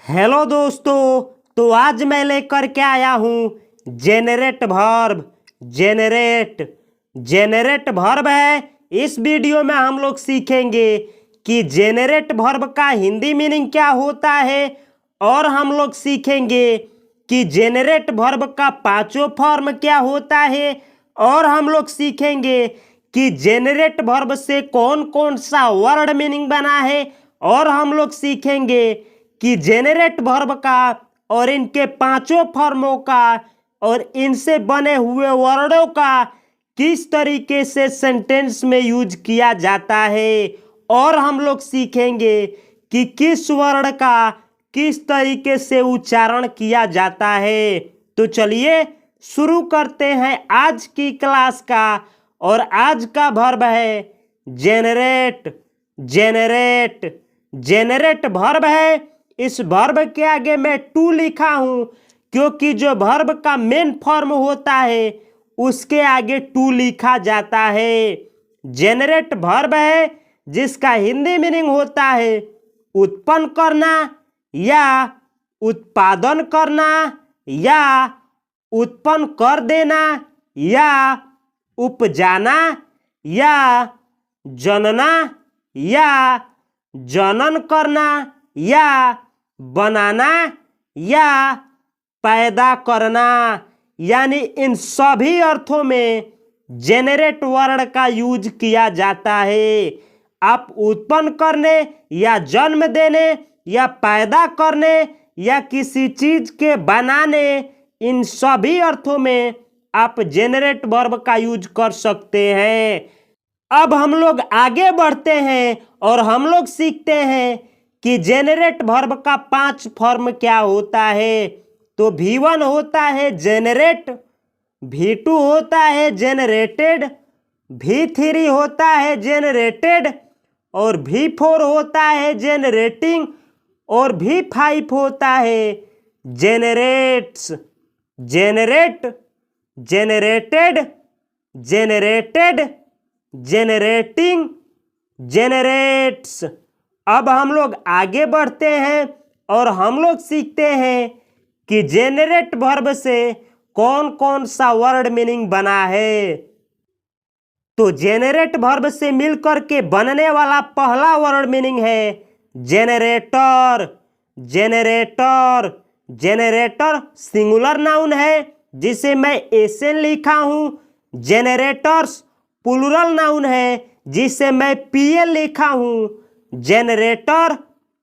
Hello दोस्तों। तो आज मैं लेकर के आया हूँ जेनरेट वर्ब। जेनरेट वर्ब है। इस वीडियो में हम लोग सीखेंगे कि जेनरेट वर्ब का हिंदी मीनिंग क्या होता है, और हम लोग सीखेंगे कि जेनरेट वर्ब का पांचों फॉर्म क्या होता है, और हम लोग सीखेंगे कि जेनरेट वर्ब से कौन कौन सा वर्ड मीनिंग बना है, और हम लोग सीखेंगे कि जेनरेट वर्ब का और इनके पांचों फॉर्मों का और इनसे बने हुए वर्डों का किस तरीके से सेंटेंस में यूज किया जाता है, और हम लोग सीखेंगे कि किस वर्ड का किस तरीके से उच्चारण किया जाता है। तो चलिए शुरू करते हैं आज की क्लास का। और आज का वर्ब है जेनरेट। जेनरेट वर्ब है। इस वर्ब के आगे मैं टू लिखा हूं क्योंकि जो वर्ब का मेन फॉर्म होता है उसके आगे टू लिखा जाता है। जेनरेट वर्ब है जिसका हिंदी मीनिंग होता है उत्पन्न करना या उत्पादन करना या उत्पन्न कर देना या उपजाना या जनना या जनन करना या बनाना या पैदा करना, यानी इन सभी अर्थों में जेनरेट वर्ड का यूज किया जाता है। आप उत्पन्न करने या जन्म देने या पैदा करने या किसी चीज के बनाने, इन सभी अर्थों में आप जेनरेट वर्ब का यूज कर सकते हैं। अब हम लोग आगे बढ़ते हैं और हम लोग सीखते हैं कि जेनरेट वर्ब का 5 फॉर्म क्या होता है। तो V1 होता है जेनरेट, V2 होता है जेनरेटेड, V3 होता है जेनरेटेड, और V4 होता है जेनरेटिंग, और V5 होता है जेनरेट्स। Generated, generating, generates. अब हम लोग आगे बढ़ते हैं और हम लोग सीखते हैं कि जेनरेट वर्ब से कौन कौन सा वर्ड मीनिंग बना है। तो जेनरेट वर्ब से मिलकर के बनने वाला पहला वर्ड मीनिंग है जेनरेटर। जेनरेटर सिंगुलर नाउन है जिसे मैं एसएन लिखा हूं। जेनरेटर्स प्लूरल नाउन है जिसे मैं पीएल लिखा हूं। जेनरेटर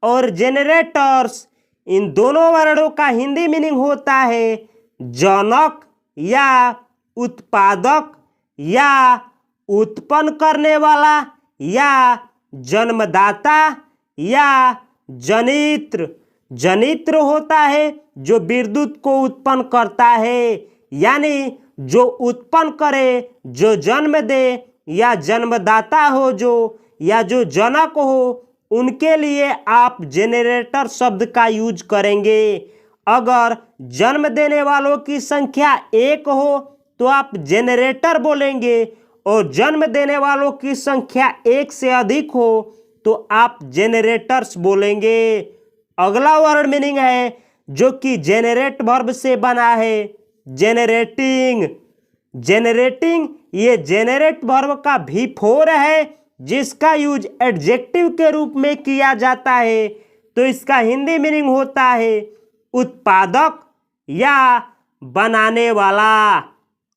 और जेनरेटर्स, इन दोनों वर्डों का हिंदी मीनिंग होता है जनक या उत्पादक या उत्पन्न करने वाला या जन्मदाता या जनित्र होता है जो विद्युत को उत्पन्न करता है, यानी जो उत्पन्न करे, जो जन्म दे या जन्मदाता हो जो, या जो जनक हो, उनके लिए आप जेनरेटर शब्द का यूज करेंगे। अगर जन्म देने वालों की संख्या 1 हो तो आप जेनरेटर बोलेंगे, और जन्म देने वालों की संख्या 1 से अधिक हो तो आप जेनरेटर्स बोलेंगे। अगला वर्ड मीनिंग है जो कि जेनरेट वर्ब से बना है जेनरेटिंग। ये जेनरेट वर्ब का V4 है जिसका यूज एडजेक्टिव के रूप में किया जाता है। तो इसका हिंदी मीनिंग होता है उत्पादक या बनाने वाला।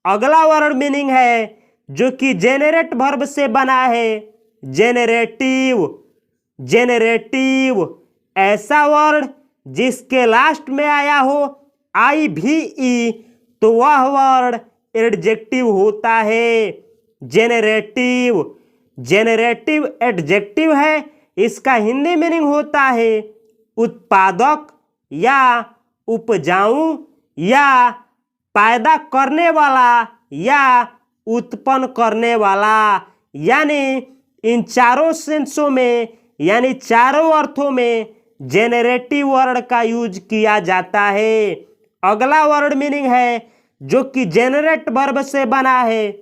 अगला वर्ड मीनिंग है जो कि जेनरेट वर्ब से बना है जेनरेटिव, ऐसा वर्ड जिसके लास्ट में आया हो IVE तो वह वर्ड एडजेक्टिव होता है। जेनरेटिव एडजेक्टिव है। इसका हिंदी मीनिंग होता है उत्पादक या उपजाऊ या पैदा करने वाला या उत्पन्न करने वाला, यानी इन चारों सेंसों में, यानी चारों अर्थों में जेनरेटिव वर्ड का यूज किया जाता है। अगला वर्ड मीनिंग है जो कि जेनरेट वर्ब से बना है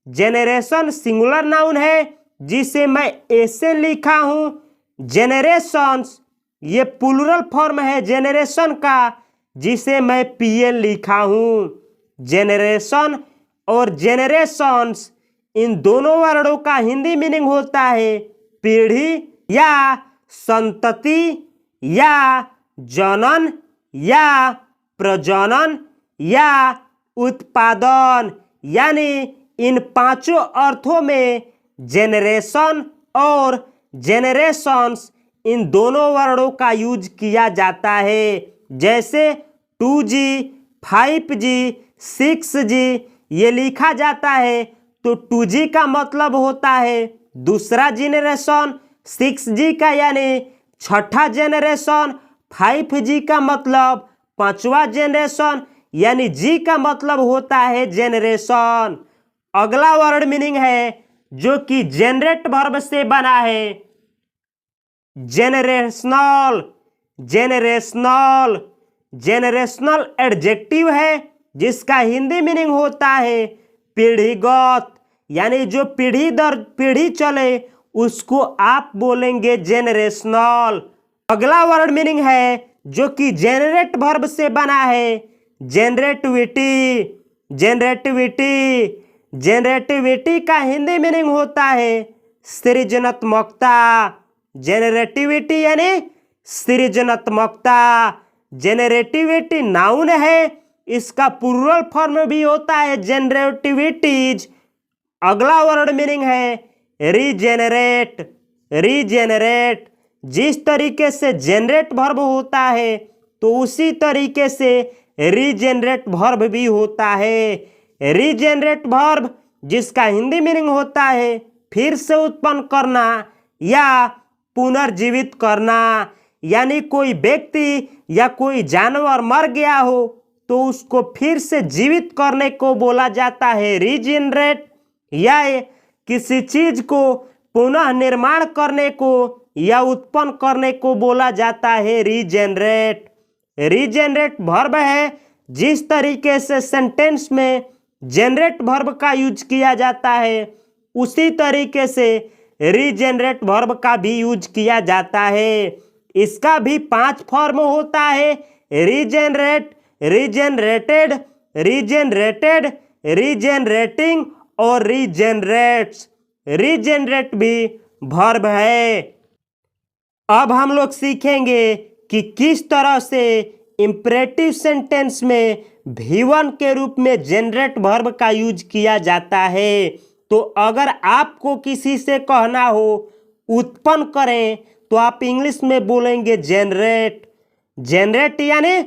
जेनरेशन सिंगुलर नाउन है जिसे मैं एसएन लिखा हूं। जेनरेशंस ये प्लूरल फॉर्म है जेनरेशन का, जिसे मैं PL लिखा हूँ। जेनरेशन और जेनरेशंस, इन दोनों वर्डों का हिंदी मीनिंग होता है पीढ़ी या संतति या जनन या प्रजनन या उत्पादन। यानी इन पांचों अर्थों में जेनरेशन और जेनरेशंस, इन दोनों वर्डों का यूज किया जाता है। जैसे 2G, 5G, 6G ये लिखा जाता है तो 2G का मतलब होता है दूसरा जेनरेशन, 6G का यानी छठा जेनरेशन, 5G का मतलब पांचवा जेनरेशन, यानी G का मतलब होता है जेनरेशन। अगला वर्ड मीनिंग है जो कि जेनरेट वर्ब से बना है, जेनरेशनल। जेनरेशनल जेनरेशनल एडजेक्टिव है जिसका हिंदी मीनिंग होता है पीढ़ीगत, यानी जो पीढ़ी दर पीढ़ी चले उसको आप बोलेंगे जेनरेशनल। अगला वर्ड मीनिंग है जो कि जेनरेट वर्ब से बना है, जेनरेटिविटी। जेनरेटिविटी जेनरेटिविटी का हिंदी मीनिंग होता है सृजनात्मकता। जेनरेटिविटी यानी सृजनात्मकता। जेनरेटिविटी नाउन है, इसका प्लूरल फॉर्म भी होता है जेनरेटिविटीज। अगला वर्ड मीनिंग है रीजेनरेट। रीजेनरेट, जिस तरीके से जेनरेट वर्ब होता है तो उसी तरीके से रीजेनरेट वर्ब भी होता है। रीजेनरेट वर्ब जिसका हिंदी मीनिंग होता है फिर से उत्पन्न करना या पुनर्जीवित करना। यानी कोई व्यक्ति या कोई जानवर मर गया हो तो उसको फिर से जीवित करने को बोला जाता है रीजेनरेट, या किसी चीज को पुनः निर्माण करने को या उत्पन्न करने को बोला जाता है रीजेनरेट। रीजेनरेट वर्ब है जिस तरीके से सेंटेंस में जेनरेट वर्ब का यूज किया जाता है उसी तरीके से रीजेनरेट वर्ब का भी यूज किया जाता है। इसका भी 5 फॉर्म होता है, रीजेनरेट, रीजेनरेटेड, रीजेनरेटेड, रीजेनरेटिंग और रीजेनरेट्स। रीजेनरेट भी वर्ब है। अब हम लोग सीखेंगे कि किस तरह से इंपरेटिव सेंटेंस में V1 के रूप में जेनरेट वर्ब का यूज किया जाता है। तो अगर आपको किसी से कहना हो उत्पन्न करें तो आप इंग्लिश में बोलेंगे जेनरेट। जेनरेट यानी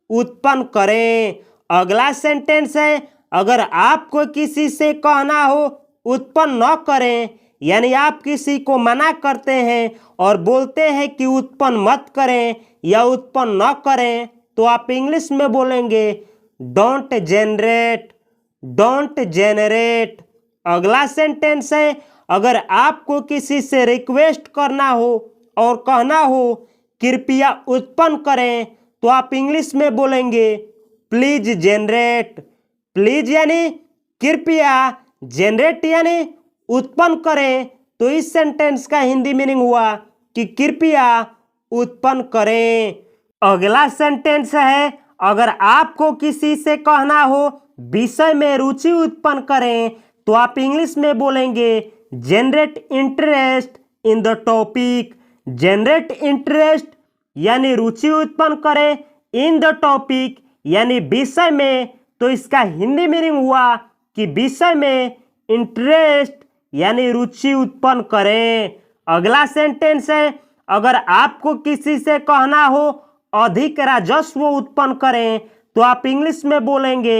उत्पन्न करें। अगला सेंटेंस है, अगर आपको किसी से कहना हो उत्पन्न न करें, यानी आप किसी को मना करते हैं और बोलते हैं कि उत्पन्न मत करें या उत्पन्न न करें, तो आप इंग्लिश में बोलेंगे डोंट जेनरेट। Don't generate. अगला सेंटेंस है, अगर आपको किसी से रिक्वेस्ट करना हो और कहना हो कृपया उत्पन्न करें, तो आप इंग्लिश में बोलेंगे प्लीज जेनरेट। प्लीज यानी कृपया, जेनरेट यानी उत्पन्न करें। तो इस सेंटेंस का हिंदी मीनिंग हुआ कि कृपया उत्पन्न करें। अगला सेंटेंस है, अगर आपको किसी से कहना हो विषय में रुचि उत्पन्न करें, तो आप इंग्लिश में बोलेंगे generate interest in the topic. Generate interest यानी रुचि उत्पन्न करें, इन द टॉपिक यानी विषय में। तो इसका हिंदी मीनिंग हुआ कि विषय में इंटरेस्ट यानी रुचि उत्पन्न करें। अगला सेंटेंस है, अगर आपको किसी से कहना हो अधिक राजस्व उत्पन्न करें, तो आप इंग्लिश में बोलेंगे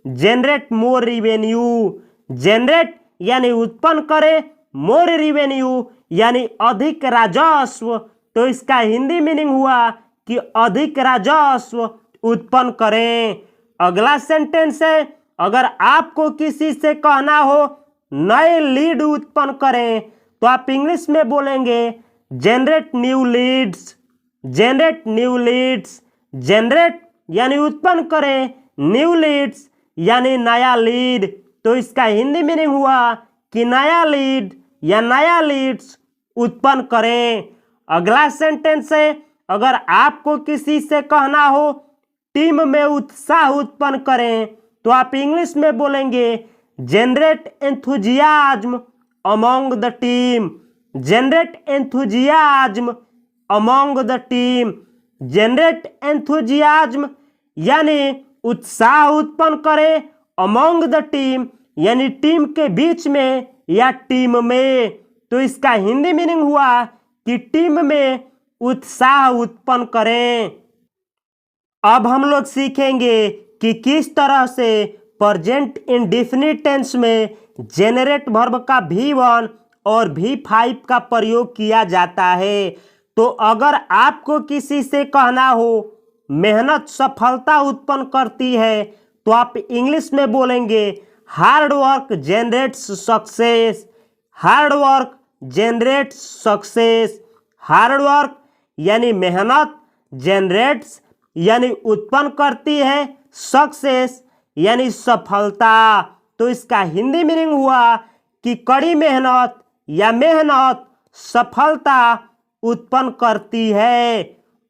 जनरेट मोर रिवेन्यू। जनरेट यानी उत्पन्न करें, मोर रिवेन्यू यानी अधिक राजस्व। तो इसका हिंदी मीनिंग हुआ कि अधिक राजस्व उत्पन्न करें। अगला सेंटेंस है, अगर आपको किसी से कहना हो नए लीड उत्पन्न करें, तो आप इंग्लिश में बोलेंगे generate new leads. Generate new leads. Generate यानी उत्पन्न करें, न्यू लीड्स यानी नया लीड। तो इसका हिंदी मीनिंग हुआ कि नया लीड या नया लीड्स उत्पन्न करें। अगला सेंटेंस है, अगर आपको किसी से कहना हो टीम में उत्साह उत्पन्न करें तो आप इंग्लिश में बोलेंगे generate enthusiasm among the team. Generate enthusiasm among the team. Generate enthusiasm यानी उत्साह उत्पन्न करें, अमॉन्ग द टीम यानी टीम के बीच में या टीम में। तो इसका हिंदी मीनिंग हुआ कि टीम में उत्साह उत्पन्न करें। अब हम लोग सीखेंगे कि किस तरह से प्रेजेंट इंडेफिनिट टेंस में जेनरेट वर्ब का V1 और V5 का प्रयोग किया जाता है। तो अगर आपको किसी से कहना हो मेहनत सफलता उत्पन्न करती है तो आप इंग्लिश में बोलेंगे hard work generates success. Hard work generates success. Hard work यानी मेहनत, जनरेट्स यानी उत्पन्न करती है, सक्सेस यानी सफलता। तो इसका हिंदी मीनिंग हुआ कि कड़ी मेहनत या मेहनत सफलता उत्पन्न करती है।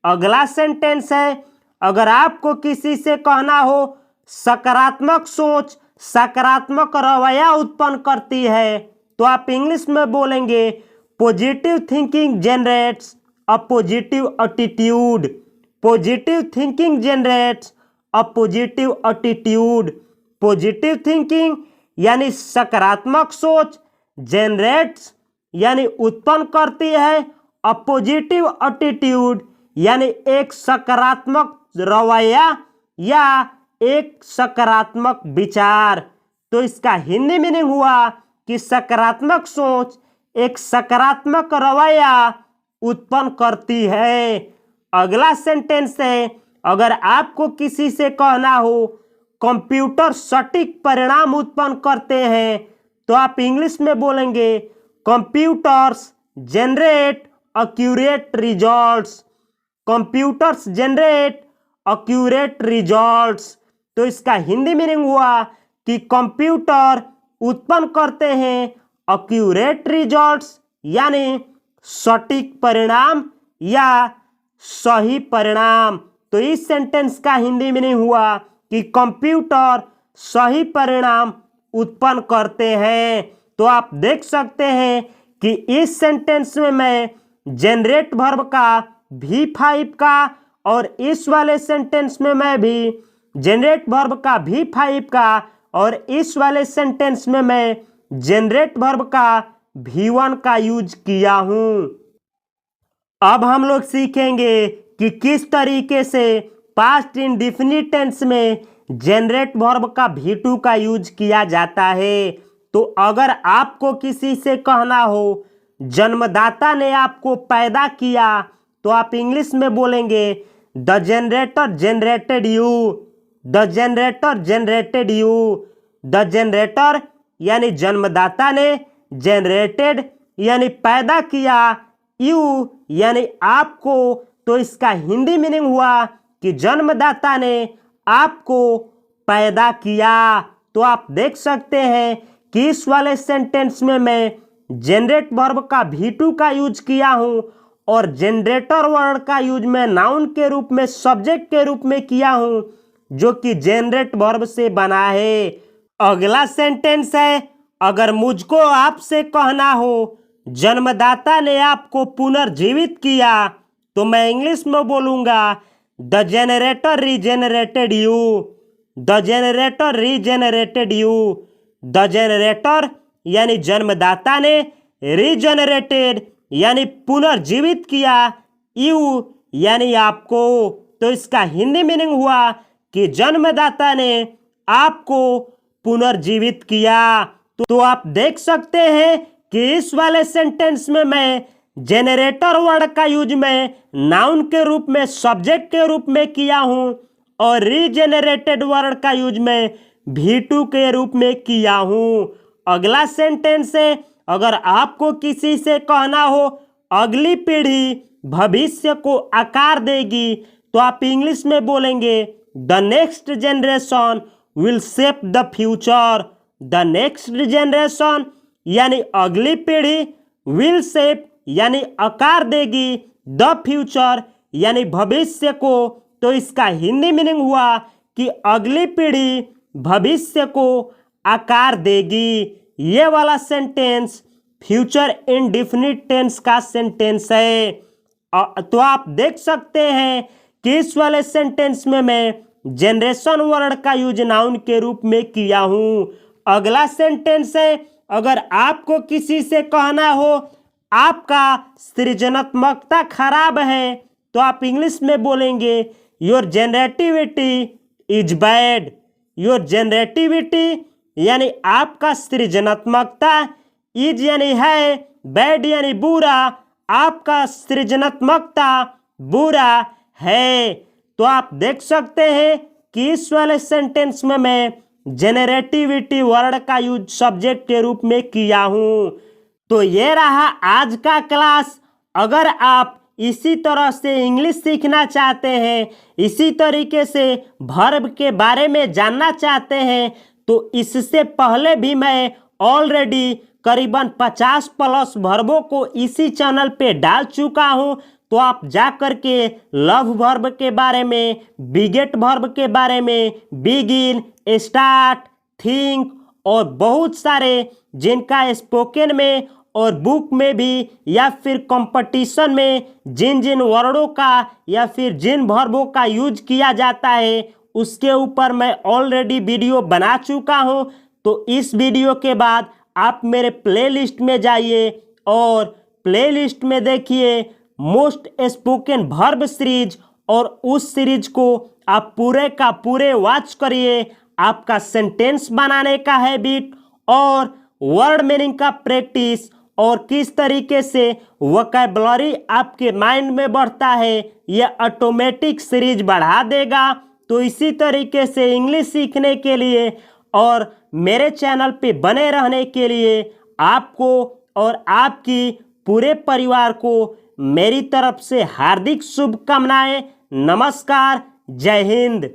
अगला सेंटेंस है, अगर आपको किसी से कहना हो सकारात्मक सोच सकारात्मक रवैया उत्पन्न करती है तो आप इंग्लिश में बोलेंगे positive thinking generates a positive attitude. Positive thinking generates a positive attitude. Positive thinking यानी सकारात्मक सोच, जनरेट्स यानी उत्पन्न करती है, अ पॉजिटिव एटीट्यूड यानी एक सकारात्मक रवैया या एक सकारात्मक विचार। तो इसका हिंदी मीनिंग हुआ कि सकारात्मक सोच एक सकारात्मक रवैया उत्पन्न करती है। अगला सेंटेंस है, अगर आपको किसी से कहना हो कंप्यूटर सटीक परिणाम उत्पन्न करते हैं तो आप इंग्लिश में बोलेंगे computers generate accurate results. Computers generate accurate results. तो इसका हिंदी मीनिंग हुआ कि कंप्यूटर उत्पन्न करते हैं एक्यूरेट रिजल्ट्स यानी सटीक परिणाम या सही परिणाम। तो इस सेंटेंस का हिंदी मीनिंग हुआ कि कंप्यूटर सही परिणाम उत्पन्न करते हैं। तो आप देख सकते हैं कि इस सेंटेंस में मैं जनरेट वर्ब का V5 का और इस वाले सेंटेंस में मैं भी जनरेट वर्ब का V5 का और इस वाले सेंटेंस में मैं जनरेट वर्ब का V1 का यूज किया हूं। अब हम लोग सीखेंगे कि किस तरीके से पास्ट इंडेफिनिट टेंस में जनरेट वर्ब का V2 का यूज किया जाता है। तो अगर आपको किसी से कहना हो जन्मदाता ने आपको पैदा किया तो आप इंग्लिश में बोलेंगे the generator generated you. The generator generated you. The generator यानी जन्मदाता ने, जनरेटेड यानी पैदा किया, यू यानी आपको। तो इसका हिंदी मीनिंग हुआ कि जन्मदाता ने आपको पैदा किया। तो आप देख सकते हैं कि इस वाले सेंटेंस में मैं जनरेट वर्ब का V2 का यूज किया हूं और जनरेटर वर्ड का यूज मैं नाउन के रूप में, सब्जेक्ट के रूप में किया हूं जो कि जनरेट वर्ब से बना है। अगला सेंटेंस है, अगर मुझको आपसे कहना हो जन्मदाता ने आपको पुनर्जीवित किया तो मैं इंग्लिश में बोलूंगा the generator regenerated you. The generator regenerated you. The generator यानी जन्मदाता ने, रीजेनरेटेड यानी पुनर्जीवित किया, यू यानी आपको। तो इसका हिंदी मीनिंग हुआ कि जन्मदाता ने आपको पुनर्जीवित किया। तो आप देख सकते हैं कि इस वाले सेंटेंस में मैं जेनरेटर वर्ड का यूज मैं नाउन के रूप में, सब्जेक्ट के रूप में किया हूं और रीजेनरेटेड वर्ड का यूज मैं V2 के रूप में किया हूं। अगला सेंटेंस है, अगर आपको किसी से कहना हो अगली पीढ़ी भविष्य को आकार देगी तो आप इंग्लिश में बोलेंगे the next generation will shape the future. The next generation यानी अगली पीढ़ी, विल शेप यानी आकार देगी, द फ्यूचर यानी भविष्य को, तो इसका हिंदी मीनिंग हुआ कि अगली पीढ़ी भविष्य को आकार देगी। ये वाला सेंटेंस फ्यूचर इंडेफिनिट टेंस का सेंटेंस है। तो आप देख सकते हैं कि इस वाले सेंटेंस में मैं जनरेशन वर्ड का यूज नाउन के रूप में किया हूं। अगला सेंटेंस है, अगर आपको किसी से कहना हो आपका सृजनात्मकता खराब है, तो आप इंग्लिश में बोलेंगे your generativity is bad. Your generativity यानी आपका सृजनात्मकता, इज यानी है, बैड यानी बुरा, आपका सृजनात्मकता बुरा है। तो आप देख सकते हैं कि इस वाले सेंटेंस में मैं जेनरेटिविटी वर्ड का यूज सब्जेक्ट के रूप में किया हूं। तो ये रहा आज का क्लास। अगर आप इसी तरह से इंग्लिश सीखना चाहते हैं, इसी तरीके से वर्ब के बारे में जानना चाहते हैं, तो इससे पहले भी मैं ऑलरेडी करीबन 50 प्लस वर्बों को इसी चैनल पे डाल चुका हूं। तो आप जा कर के लव वर्ब के बारे में, बिगेट वर्ब के बारे में, बिगिन, स्टार्ट, थिंक और बहुत सारे जिनका स्पोकन में और बुक में भी या फिर कंपटीशन में जिन जिन वर्डों का या फिर जिन वर्बों का यूज किया जाता है, उसके ऊपर मैं ऑलरेडी वीडियो बना चुका हूं। तो इस वीडियो के बाद आप मेरे प्लेलिस्ट में जाइए और प्लेलिस्ट में देखिए मोस्ट स्पोकन वर्ब सीरीज, और उस सीरीज को आप पूरे का पूरे वॉच करिए। आपका सेंटेंस बनाने का हैबिट और वर्ड मीनिंग का प्रैक्टिस और किस तरीके से वोकैबुलरी आपके माइंड में बढ़ता है, यह ऑटोमेटिक सीरीज बढ़ा देगा। तो इसी तरीके से इंग्लिश सीखने के लिए और मेरे चैनल पे बने रहने के लिए आपको और आपकी पूरे परिवार को मेरी तरफ से हार्दिक शुभकामनाएं। नमस्कार, जय हिंद।